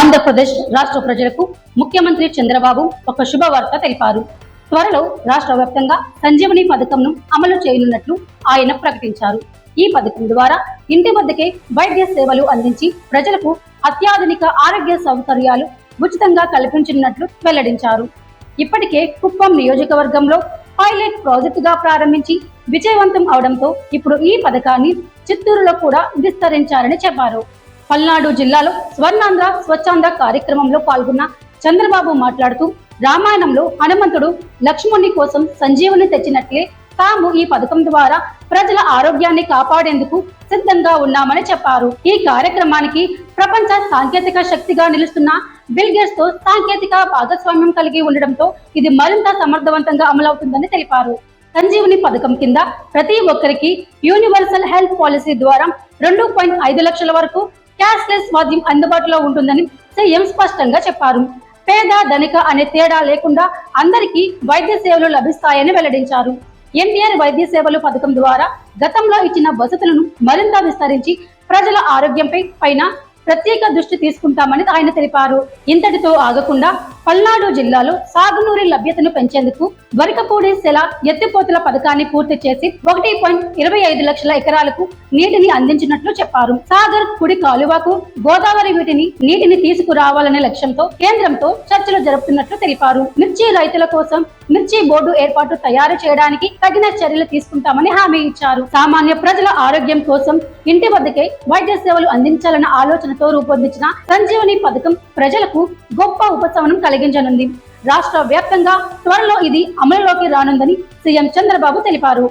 ఆంధ్రప్రదేశ్ రాష్ట్ర ప్రజలకు ముఖ్యమంత్రి చంద్రబాబు ఒక శుభవార్త తెలిపారు. త్వరలో రాష్ట్ర వ్యాప్తంగా సంజీవని పథకంను అమలు చేయనున్నట్లు ఆయన ప్రకటించారు. ఈ పథకం ద్వారా ఇంటి వద్దకే వైద్య సేవలు అందించి ప్రజలకు అత్యాధునిక ఆరోగ్య సౌకర్యాలు ఉచితంగా కల్పించనున్నట్లు వెల్లడించారు. ఇప్పటికే కుప్పం నియోజకవర్గంలో పైలట్ ప్రాజెక్టుగా ప్రారంభించి విజయవంతం అవడంతో ఇప్పుడు ఈ పథకాన్ని చిత్తూరులో కూడా విస్తరించారని చెప్పారు. పల్నాడు జిల్లాలో స్వర్ణాంధ్ర స్వచ్ఛాంధ్ర కార్యక్రమంలో పాల్గొన్న చంద్రబాబు మాట్లాడుతూ, రామాయణంలో హనుమంతుడు లక్ష్మణుని కోసం సంజీవుని తెచ్చినట్లే తాము ఈ పథకం ద్వారా ప్రజల ఆరోగ్యాన్ని కాపాడేందుకు సిద్ధంగా ఉన్నామని చెప్పారు. ఈ కార్యక్రమానికి ప్రపంచ సాంకేతిక శక్తిగా నిలుస్తున్న బిల్ గేట్స్ తో సాంకేతిక భాగస్వామ్యం కలిగి ఉండడంతో ఇది మరింత సమర్థవంతంగా అమలవుతుందని తెలిపారు. సంజీవని పథకం కింద ప్రతి ఒక్కరికి యూనివర్సల్ హెల్త్ పాలసీ ద్వారా 2.5 లక్షల వరకు క్యాష్లెస్ వైద్యం అందుబాటులో ఉంటుందని సీఎం స్పష్టంగా చెప్పారు. పేద ధనిక అనే తేడా లేకుండా అందరికీ వైద్య సేవలు లభిస్తాయని వెల్లడించారు. ఎన్టీఆర్ వైద్య సేవలు పథకం ద్వారా గతంలో ఇచ్చిన వసతులను మరింత విస్తరించి ప్రజల ఆరోగ్యంపై ప్రత్యేక దృష్టి తీసుకుంటామని ఆయన తెలిపారు. ఇంతటితో ఆగకుండా పల్నాడు జిల్లాలో సాగునీరు లభ్యతను పెంచేందుకు వరికపూడి సెల ఎత్తిపోతల పథకాన్ని పూర్తి చేసి 1.25 లక్షల ఎకరాలకు నీటిని అందించినట్లు చెప్పారు. సాగర్ కుడి కాలువకు గోదావరి నీటిని తీసుకురావాలనే లక్ష్యంతో కేంద్రంతో చర్చలు జరుపుతున్నట్లు తెలిపారు. మిర్చి రైతుల కోసం మిర్చి బోర్డు ఏర్పాటు తయారు చేయడానికి తగిన చర్యలు తీసుకుంటామని హామీ ఇచ్చారు. సామాన్య ప్రజల ఆరోగ్యం కోసం ఇంటి వద్దకే వైద్య సేవలు అందించాలన్న ఆలోచనతో రూపొందించిన సంజీవని పథకం ప్రజలకు గొప్ప ఉపశమనం కలిగించనుంది. రాష్ట్ర వ్యాప్తంగా త్వరలో ఇది అమలులోకి రానుందని సీఎం చంద్రబాబు తెలిపారు.